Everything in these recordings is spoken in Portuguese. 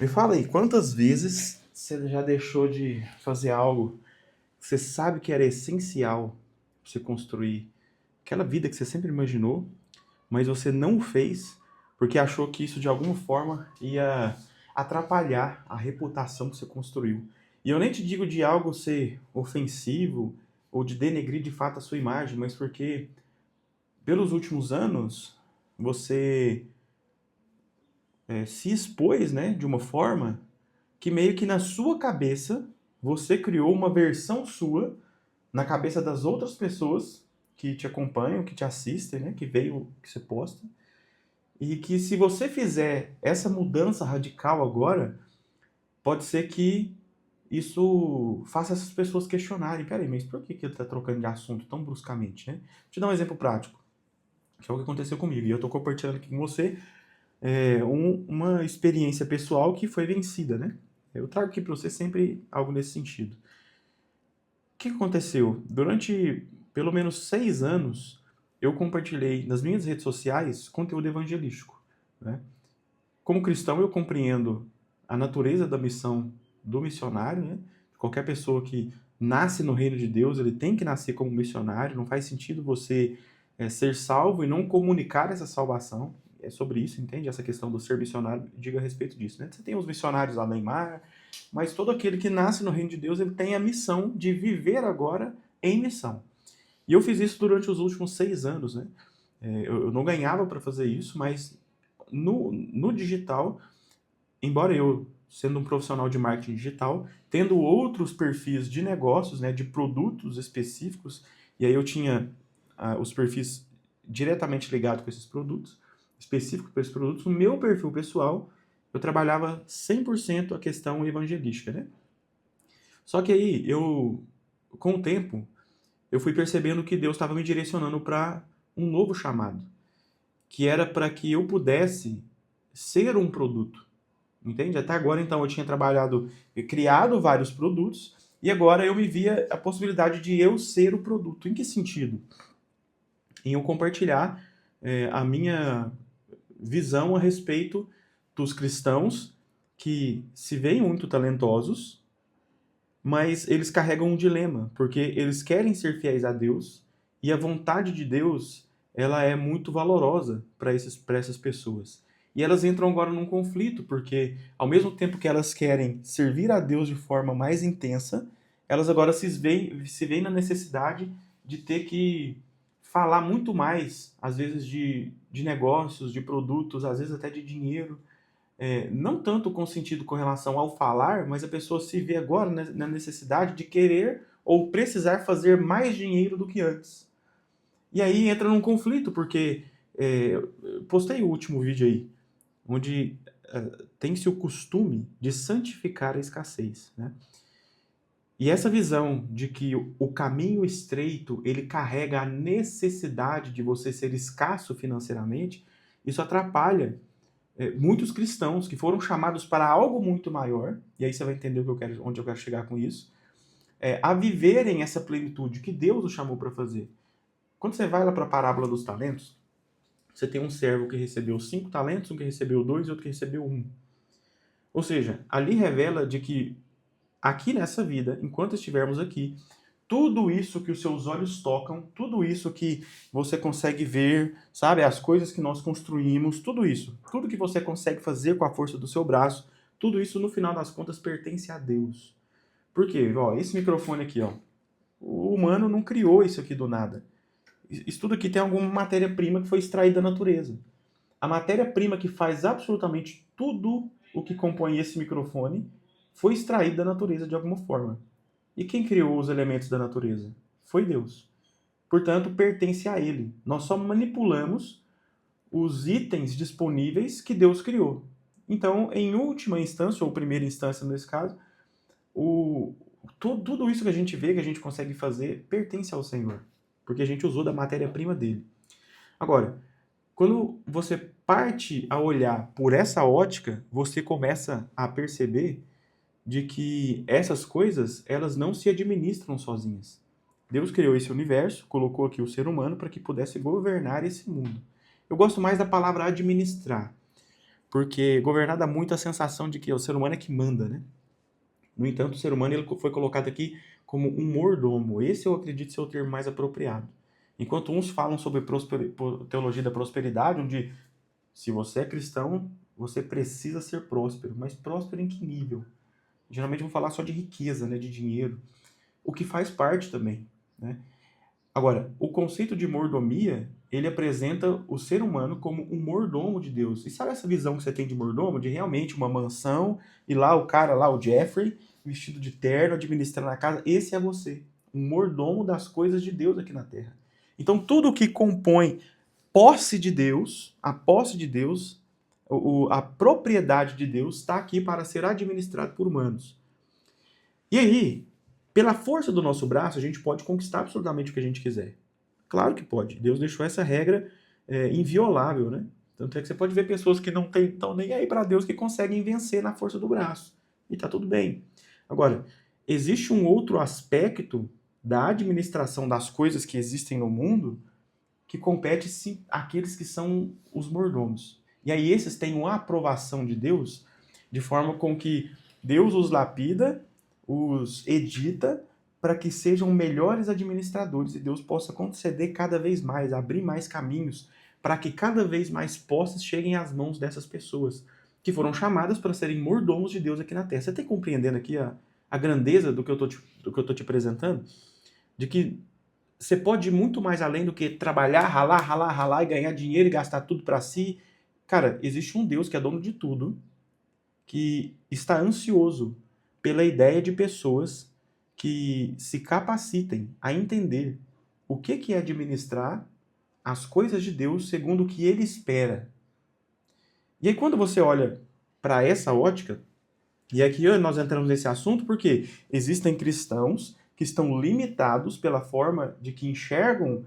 Me fala aí, quantas vezes você já deixou de fazer algo que você sabe que era essencial pra você construir aquela vida que você sempre imaginou, mas você não fez porque achou que isso de alguma forma ia atrapalhar a reputação que você construiu. E eu nem te digo de algo ser ofensivo ou de denegrir de fato a sua imagem, mas porque pelos últimos anos você se expôs, né, de uma forma que meio que na sua cabeça você criou uma versão sua na cabeça das outras pessoas que te acompanham, que te assistem, né, que veem o que você posta, e que se você fizer essa mudança radical agora, pode ser que isso faça essas pessoas questionarem, peraí, mas por que que ele está trocando de assunto tão bruscamente, né? Vou te dar um exemplo prático, que é o que aconteceu comigo, e eu estou compartilhando aqui com você uma experiência pessoal que foi vencida, né? Eu trago aqui para você sempre algo nesse sentido. O que aconteceu? Durante pelo menos 6 anos, eu compartilhei nas minhas redes sociais conteúdo evangelístico, né? Como cristão, eu compreendo a natureza da missão do missionário, né? Qualquer pessoa que nasce no reino de Deus, ele tem que nascer como missionário. Não faz sentido você ser salvo e não comunicar essa salvação. É sobre isso, entende? Essa questão do ser missionário diga a respeito disso, né? Você tem os missionários além mar, mas todo aquele que nasce no reino de Deus, ele tem a missão de viver agora em missão. E eu fiz isso durante os últimos 6 anos, né? Eu não ganhava para fazer isso, mas no digital, embora eu, sendo um profissional de marketing digital, tendo outros perfis de negócios, né, de produtos específicos, e aí eu tinha os perfis diretamente ligados com esses produtos, específicos para esses produtos, no meu perfil pessoal, eu trabalhava 100% a questão evangelística, né? Só que aí, com o tempo, eu fui percebendo que Deus estava me direcionando para um novo chamado, que era para que eu pudesse ser um produto. Entende? Até agora, então, eu tinha trabalhado, criado vários produtos, e agora eu me via a possibilidade de eu ser o produto. Em que sentido? Em eu compartilhar a minha visão a respeito dos cristãos que se veem muito talentosos, mas eles carregam um dilema, porque eles querem ser fiéis a Deus, e a vontade de Deus, ela é muito valorosa para essas pessoas. E elas entram agora num conflito, porque ao mesmo tempo que elas querem servir a Deus de forma mais intensa, elas agora se veem na necessidade de ter que falar muito mais, às vezes de negócios, de produtos, às vezes até de dinheiro, não tanto com sentido com relação ao falar, mas a pessoa se vê agora na necessidade de querer ou precisar fazer mais dinheiro do que antes. E aí entra num conflito, porque eu postei o último vídeo aí, onde tem-se o costume de santificar a escassez, né? E essa visão de que o caminho estreito, ele carrega a necessidade de você ser escasso financeiramente, isso atrapalha muitos cristãos que foram chamados para algo muito maior, e aí você vai entender onde eu quero chegar com isso, a viverem essa plenitude que Deus os chamou para fazer. Quando você vai lá para a parábola dos talentos, você tem um servo que recebeu 5 talentos, um que recebeu 2 e outro que recebeu um. Ou seja, ali revela de que aqui nessa vida, enquanto estivermos aqui, tudo isso que os seus olhos tocam, tudo isso que você consegue ver, sabe, as coisas que nós construímos, tudo isso, tudo que você consegue fazer com a força do seu braço, tudo isso no final das contas pertence a Deus. Por quê? Ó, esse microfone aqui, ó, o humano não criou isso aqui do nada. Isso tudo aqui tem alguma matéria-prima que foi extraída da natureza. A matéria-prima que faz absolutamente tudo o que compõe esse microfone foi extraída da natureza de alguma forma. E quem criou os elementos da natureza? Foi Deus. Portanto, pertence a Ele. Nós só manipulamos os itens disponíveis que Deus criou. Então, em última instância, ou primeira instância nesse caso, o, tudo isso que a gente vê, que a gente consegue fazer, pertence ao Senhor. Porque a gente usou da matéria-prima dele. Agora, quando você parte a olhar por essa ótica, você começa a perceber de que essas coisas, elas não se administram sozinhas. Deus criou esse universo, colocou aqui o ser humano para que pudesse governar esse mundo. Eu gosto mais da palavra administrar, porque governar dá muito a sensação de que o ser humano é que manda, né? No entanto, o ser humano ele foi colocado aqui como um mordomo. Esse eu acredito ser o termo mais apropriado. Enquanto uns falam sobre teologia da prosperidade, onde se você é cristão, você precisa ser próspero. Mas próspero em que nível? Geralmente vão falar só de riqueza, né, de dinheiro, o que faz parte também, né? Agora, o conceito de mordomia, ele apresenta o ser humano como um mordomo de Deus. E sabe essa visão que você tem de mordomo? De realmente uma mansão, e lá o cara, lá o Jeffrey, vestido de terno, administrando a casa. Esse é você, um mordomo das coisas de Deus aqui na Terra. Então, tudo que compõe posse de Deus, a posse de Deus, a propriedade de Deus, está aqui para ser administrado por humanos. E aí, pela força do nosso braço, a gente pode conquistar absolutamente o que a gente quiser. Claro que pode. Deus deixou essa regra inviolável, né? Tanto é que você pode ver pessoas que não estão nem aí para Deus que conseguem vencer na força do braço. E tá tudo bem. Agora, existe um outro aspecto da administração das coisas que existem no mundo que compete sim àqueles que são os mordomos. E aí esses têm uma aprovação de Deus de forma com que Deus os lapida, os edita para que sejam melhores administradores e Deus possa conceder cada vez mais, abrir mais caminhos para que cada vez mais posses cheguem às mãos dessas pessoas que foram chamadas para serem mordomos de Deus aqui na Terra. Você está compreendendo aqui a grandeza do que eu estou te apresentando? De que você pode ir muito mais além do que trabalhar, ralar e ganhar dinheiro e gastar tudo para si. Cara, existe um Deus que é dono de tudo, que está ansioso pela ideia de pessoas que se capacitem a entender o que é administrar as coisas de Deus segundo o que ele espera. E aí quando você olha para essa ótica, e aqui nós entramos nesse assunto porque existem cristãos que estão limitados pela forma de que enxergam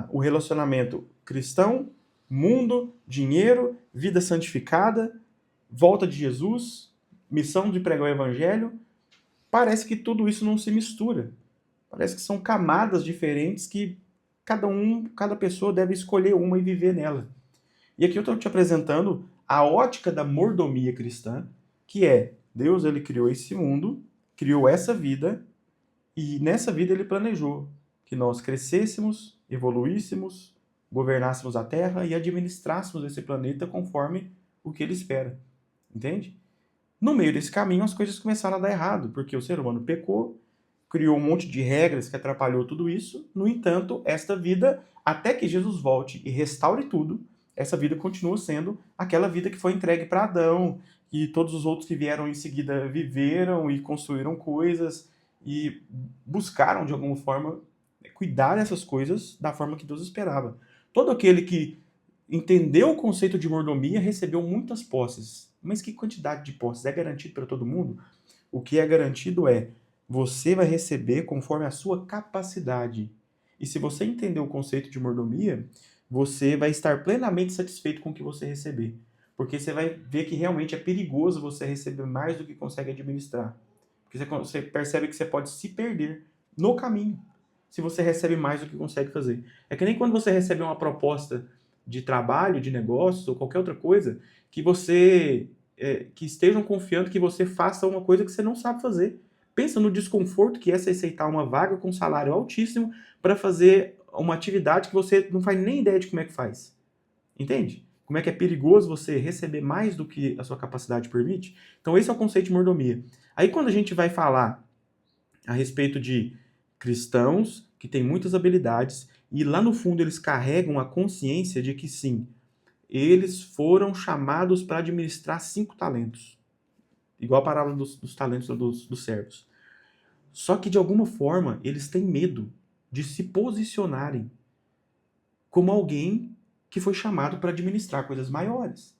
o relacionamento cristão, mundo, dinheiro, vida santificada, volta de Jesus, missão de pregar o evangelho. Parece que tudo isso não se mistura. Parece que são camadas diferentes que cada pessoa deve escolher uma e viver nela. E aqui eu estou te apresentando a ótica da mordomia cristã, que é Deus, ele criou esse mundo, criou essa vida, e nessa vida ele planejou que nós crescêssemos, evoluíssemos, governássemos a Terra e administrássemos esse planeta conforme o que ele espera. Entende? No meio desse caminho as coisas começaram a dar errado, porque o ser humano pecou, criou um monte de regras que atrapalhou tudo isso. No entanto, esta vida, até que Jesus volte e restaure tudo, essa vida continua sendo aquela vida que foi entregue para Adão, e todos os outros que vieram em seguida viveram e construíram coisas e buscaram, de alguma forma, cuidar dessas coisas da forma que Deus esperava. Todo aquele que entendeu o conceito de mordomia recebeu muitas posses. Mas que quantidade de posses? É garantido para todo mundo? O que é garantido é você vai receber conforme a sua capacidade. E se você entender o conceito de mordomia, você vai estar plenamente satisfeito com o que você receber. Porque você vai ver que realmente é perigoso você receber mais do que consegue administrar. Porque você percebe que você pode se perder no caminho se você recebe mais do que consegue fazer. É que nem quando você recebe uma proposta de trabalho, de negócio ou qualquer outra coisa, que que estejam confiando que você faça uma coisa que você não sabe fazer. Pensa no desconforto que é você aceitar uma vaga com salário altíssimo para fazer uma atividade que você não faz nem ideia de como é que faz. Entende? Como é que é perigoso você receber mais do que a sua capacidade permite? Então esse é o conceito de mordomia. Aí quando a gente vai falar a respeito de cristãos que têm muitas habilidades e lá no fundo eles carregam a consciência de que sim, eles foram chamados para administrar 5 talentos. Igual a parábola dos talentos dos servos. Só que de alguma forma eles têm medo de se posicionarem como alguém que foi chamado para administrar coisas maiores.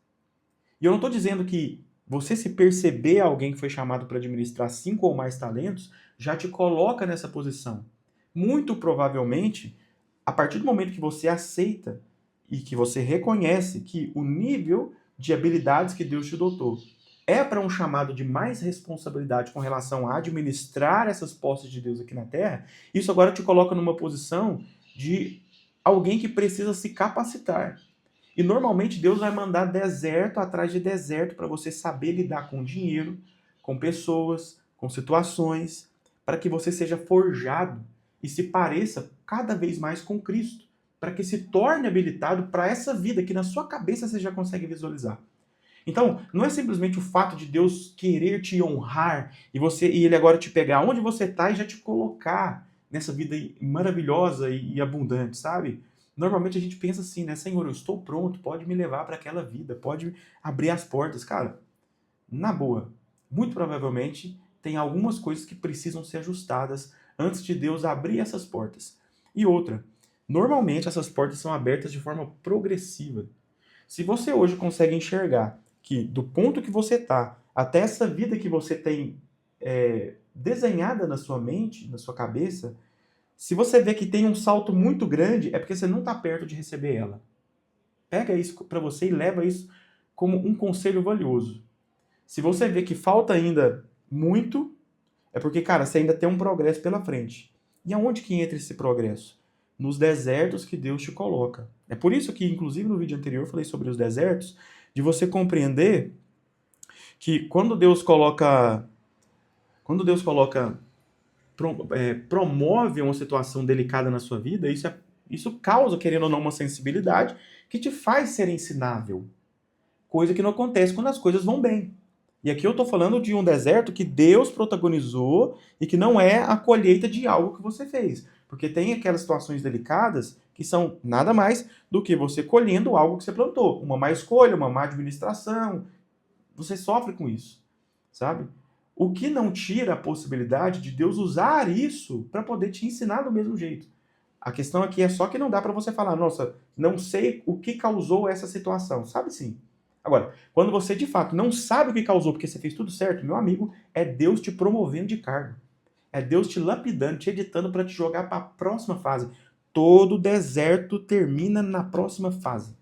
E eu não estou dizendo que você se perceber alguém que foi chamado para administrar 5 ou mais talentos já te coloca nessa posição. Muito provavelmente, a partir do momento que você aceita e que você reconhece que o nível de habilidades que Deus te dotou é para um chamado de mais responsabilidade com relação a administrar essas posses de Deus aqui na Terra, isso agora te coloca numa posição de alguém que precisa se capacitar. E normalmente Deus vai mandar deserto atrás de deserto para você saber lidar com dinheiro, com pessoas, com situações, para que você seja forjado e se pareça cada vez mais com Cristo, para que se torne habilitado para essa vida que na sua cabeça você já consegue visualizar. Então, não é simplesmente o fato de Deus querer te honrar e ele agora te pegar onde você está e já te colocar nessa vida maravilhosa e abundante, sabe? Normalmente a gente pensa assim, né? Senhor, eu estou pronto, pode me levar para aquela vida, pode abrir as portas. Cara, na boa, muito provavelmente tem algumas coisas que precisam ser ajustadas antes de Deus abrir essas portas. E outra, normalmente essas portas são abertas de forma progressiva. Se você hoje consegue enxergar que do ponto que você está até essa vida que você tem desenhada na sua mente, na sua cabeça, se você vê que tem um salto muito grande, é porque você não está perto de receber ela. Pega isso para você e leva isso como um conselho valioso. Se você vê que falta ainda muito, é porque, cara, você ainda tem um progresso pela frente. E aonde que entra esse progresso? Nos desertos que Deus te coloca. É por isso que, inclusive, no vídeo anterior eu falei sobre os desertos, de você compreender que quando Deus promove uma situação delicada na sua vida, isso causa, querendo ou não, uma sensibilidade que te faz ser ensinável. Coisa que não acontece quando as coisas vão bem. E aqui eu estou falando de um deserto que Deus protagonizou e que não é a colheita de algo que você fez. Porque tem aquelas situações delicadas que são nada mais do que você colhendo algo que você plantou. Uma má escolha, uma má administração. Você sofre com isso, sabe? O que não tira a possibilidade de Deus usar isso para poder te ensinar do mesmo jeito. A questão aqui é só que não dá para você falar, nossa, não sei o que causou essa situação. Sabe sim. Agora, quando você de fato não sabe o que causou porque você fez tudo certo, meu amigo, é Deus te promovendo de cargo. É Deus te lapidando, te editando para te jogar para a próxima fase. Todo deserto termina na próxima fase.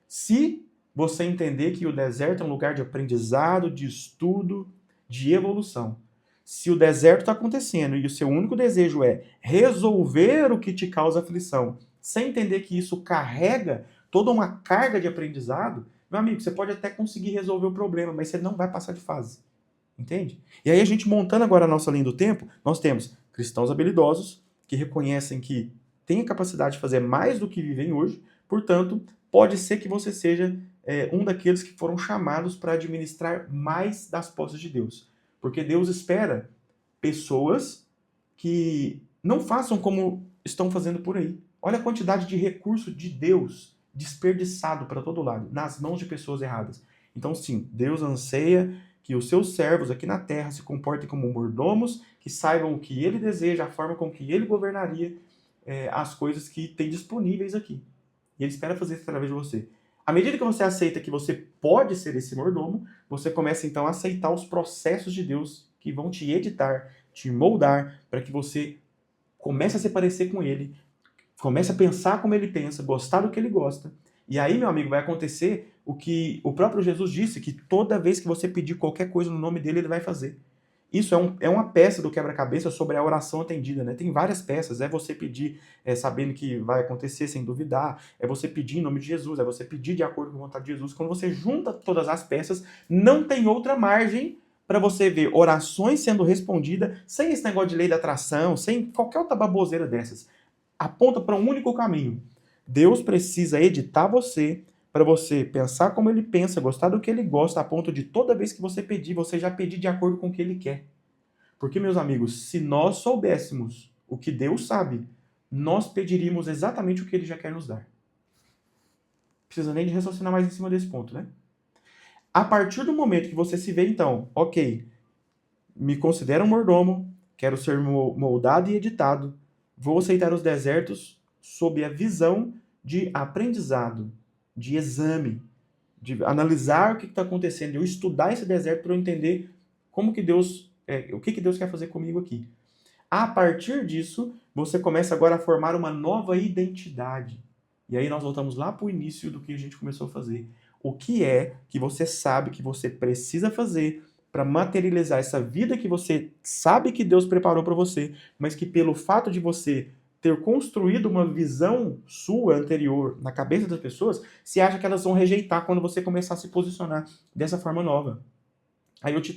Se você entender que o deserto é um lugar de aprendizado, de estudo, de evolução. Se o deserto está acontecendo e o seu único desejo é resolver o que te causa aflição, sem entender que isso carrega toda uma carga de aprendizado, meu amigo, você pode até conseguir resolver o problema, mas você não vai passar de fase. Entende? E aí a gente montando agora a nossa linha do tempo, nós temos cristãos habilidosos que reconhecem que têm a capacidade de fazer mais do que vivem hoje, portanto, pode ser que você seja um daqueles que foram chamados para administrar mais das posses de Deus. Porque Deus espera pessoas que não façam como estão fazendo por aí. Olha a quantidade de recurso de Deus desperdiçado para todo lado, nas mãos de pessoas erradas. Então, sim, Deus anseia que os seus servos aqui na terra se comportem como mordomos, que saibam o que ele deseja, a forma com que ele governaria as coisas que tem disponíveis aqui. E ele espera fazer isso através de você. À medida que você aceita que você pode ser esse mordomo, você começa então a aceitar os processos de Deus que vão te editar, te moldar, para que você comece a se parecer com ele, comece a pensar como ele pensa, gostar do que ele gosta. E aí, meu amigo, vai acontecer o que o próprio Jesus disse, que toda vez que você pedir qualquer coisa no nome dele, ele vai fazer. Isso é uma peça do quebra-cabeça sobre a oração atendida, né? Tem várias peças. É você pedir sabendo que vai acontecer sem duvidar. É você pedir em nome de Jesus. É você pedir de acordo com a vontade de Jesus. Quando você junta todas as peças, não tem outra margem para você ver orações sendo respondidas sem esse negócio de lei da atração, sem qualquer outra baboseira dessas. Aponta para um único caminho. Deus precisa editar você para você pensar como ele pensa, gostar do que ele gosta, a ponto de toda vez que você pedir, você já pedir de acordo com o que ele quer. Porque, meus amigos, se nós soubéssemos o que Deus sabe, nós pediríamos exatamente o que ele já quer nos dar. Não precisa nem de raciocinar mais em cima desse ponto, né? A partir do momento que você se vê, então, ok, me considero um mordomo, quero ser moldado e editado, vou aceitar os desertos sob a visão de aprendizado, de exame, de analisar o que está acontecendo, de eu estudar esse deserto para eu entender como que Deus, o que Deus quer fazer comigo aqui. A partir disso, você começa agora a formar uma nova identidade. E aí nós voltamos lá para o início do que a gente começou a fazer. O que é que você sabe que você precisa fazer para materializar essa vida que você sabe que Deus preparou para você, mas que pelo fato de você ter construído uma visão sua anterior na cabeça das pessoas, você acha que elas vão rejeitar quando você começar a se posicionar dessa forma nova. Aí eu te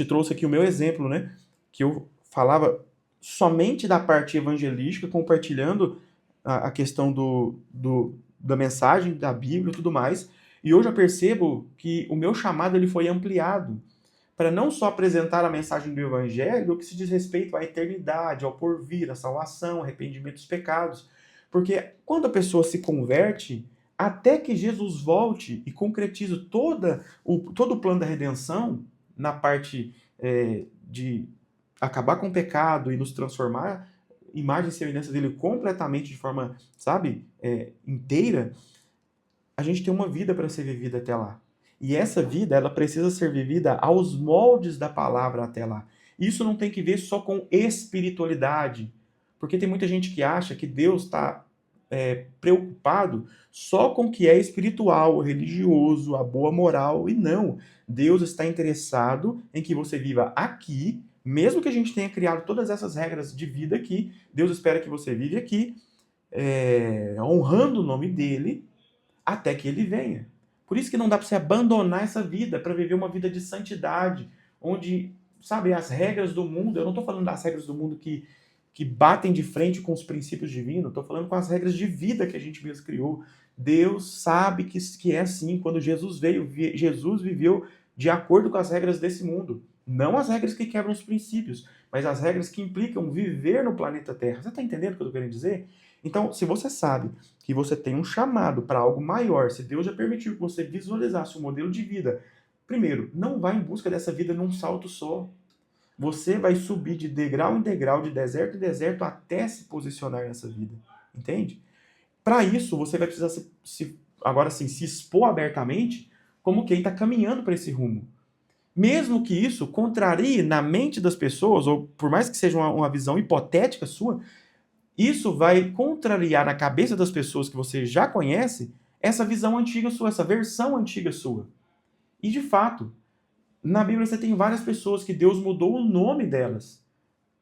trouxe aqui o meu exemplo, né? Que eu falava somente da parte evangelística, compartilhando a questão da mensagem da Bíblia e tudo mais. E hoje eu percebo que o meu chamado ele foi ampliado para não só apresentar a mensagem do Evangelho, o que se diz respeito à eternidade, ao porvir, à salvação, arrependimento dos pecados. Porque quando a pessoa se converte, até que Jesus volte e concretize todo o plano da redenção, na parte de acabar com o pecado e nos transformar imagem e semelhança dele completamente de forma, sabe, inteira, a gente tem uma vida para ser vivida até lá. E essa vida, ela precisa ser vivida aos moldes da palavra até lá. Isso não tem que ver só com espiritualidade, porque tem muita gente que acha que Deus está preocupado só com o que é espiritual, religioso, a boa moral, e não. Deus está interessado em que você viva aqui, mesmo que a gente tenha criado todas essas regras de vida aqui, Deus espera que você vive aqui, honrando o nome dele, até que ele venha. Por isso que não dá para você abandonar essa vida para viver uma vida de santidade, onde, sabe, as regras do mundo, eu não estou falando das regras do mundo que batem de frente com os princípios divinos, estou falando com as regras de vida que a gente mesmo criou. Deus sabe que é assim. Quando Jesus veio, Jesus viveu de acordo com as regras desse mundo. Não as regras que quebram os princípios, mas as regras que implicam viver no planeta Terra. Você está entendendo o que eu estou querendo dizer? Então, se você sabe que você tem um chamado para algo maior, se Deus já permitiu que você visualizasse um modelo de vida, primeiro, não vá em busca dessa vida num salto só. Você vai subir de degrau em degrau, de deserto em deserto, até se posicionar nessa vida. Entende? Para isso, você vai precisar agora sim, se expor abertamente como quem está caminhando para esse rumo. Mesmo que isso contrarie na mente das pessoas, ou por mais que seja uma visão hipotética sua, isso vai contrariar na cabeça das pessoas que você já conhece essa visão antiga sua, essa versão antiga sua. E de fato, na Bíblia você tem várias pessoas que Deus mudou o nome delas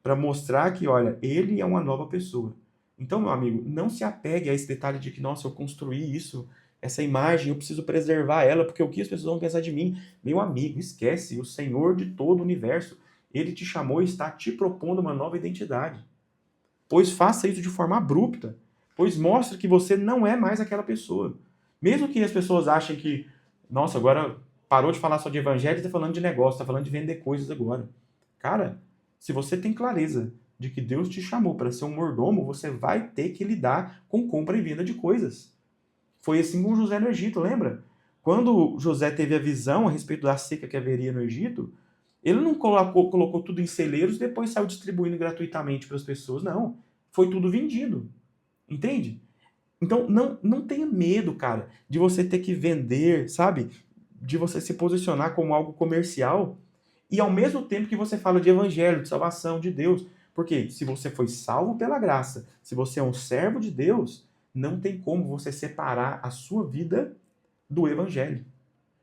para mostrar que, olha, ele é uma nova pessoa. Então, meu amigo, não se apegue a esse detalhe de que, nossa, eu construí isso, essa imagem, eu preciso preservar ela, porque o que as pessoas vão pensar de mim? Meu amigo, esquece, o Senhor de todo o universo, ele te chamou e está te propondo uma nova identidade. Pois faça isso de forma abrupta, pois mostre que você não é mais aquela pessoa. Mesmo que as pessoas achem que, nossa, agora parou de falar só de evangelho e está falando de negócio, está falando de vender coisas agora. Cara, se você tem clareza de que Deus te chamou para ser um mordomo, você vai ter que lidar com compra e venda de coisas. Foi assim com José no Egito, lembra? Quando José teve a visão a respeito da seca que haveria no Egito, ele não colocou tudo em celeiros e depois saiu distribuindo gratuitamente para as pessoas. Não. Foi tudo vendido. Entende? Então, não tenha medo, cara, de você ter que vender, sabe? De você se posicionar como algo comercial e ao mesmo tempo que você fala de evangelho, de salvação, de Deus. Porque se você foi salvo pela graça, se você é um servo de Deus, não tem como você separar a sua vida do evangelho.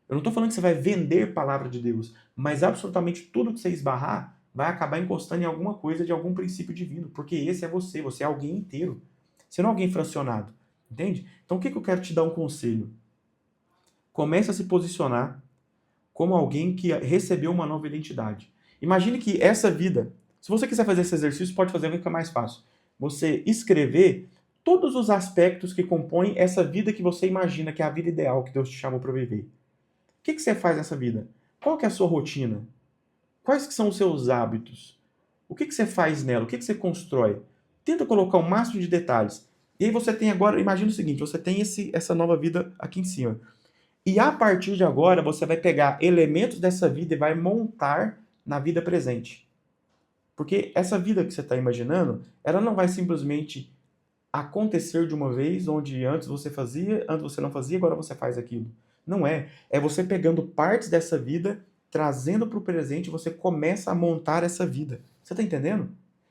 Eu não estou falando que você vai vender palavra de Deus, mas absolutamente tudo que você esbarrar vai acabar encostando em alguma coisa de algum princípio divino, porque esse é você é alguém inteiro. Você não é alguém fracionado, entende? Então o que eu quero te dar um conselho? Comece a se posicionar como alguém que recebeu uma nova identidade. Imagine que essa vida, se você quiser fazer esse exercício, pode fazer, vai ficar mais fácil. Você escrever todos os aspectos que compõem essa vida que você imagina que é a vida ideal que Deus te chamou para viver. O que você faz nessa vida? Qual que é a sua rotina? Quais que são os seus hábitos? O que você faz nela? O que você constrói? Tenta colocar o máximo de detalhes. E aí você tem agora, imagina o seguinte, você tem essa nova vida aqui em cima. E a partir de agora, você vai pegar elementos dessa vida e vai montar na vida presente. Porque essa vida que você está imaginando, ela não vai simplesmente acontecer de uma vez, onde antes você fazia, antes você não fazia, agora você faz aquilo. Não é. É você pegando partes dessa vida, trazendo para o presente, você começa a montar essa vida. Você está entendendo?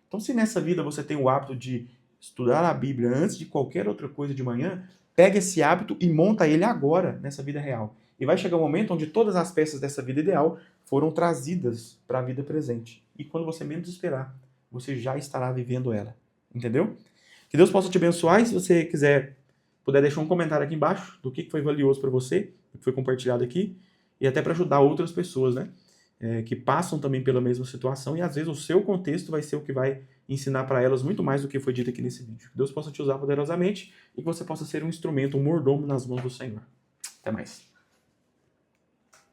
Então, se nessa vida você tem o hábito de estudar a Bíblia antes de qualquer outra coisa de manhã, pega esse hábito e monta ele agora, nessa vida real. E vai chegar um momento onde todas as peças dessa vida ideal foram trazidas para a vida presente. E quando você menos esperar, você já estará vivendo ela. Entendeu? Que Deus possa te abençoar e se você puder deixar um comentário aqui embaixo do que foi valioso para você, o que foi compartilhado aqui, e até para ajudar outras pessoas, né? Que passam também pela mesma situação e às vezes o seu contexto vai ser o que vai ensinar para elas muito mais do que foi dito aqui nesse vídeo. Que Deus possa te usar poderosamente e que você possa ser um instrumento, um mordomo nas mãos do Senhor. Até mais.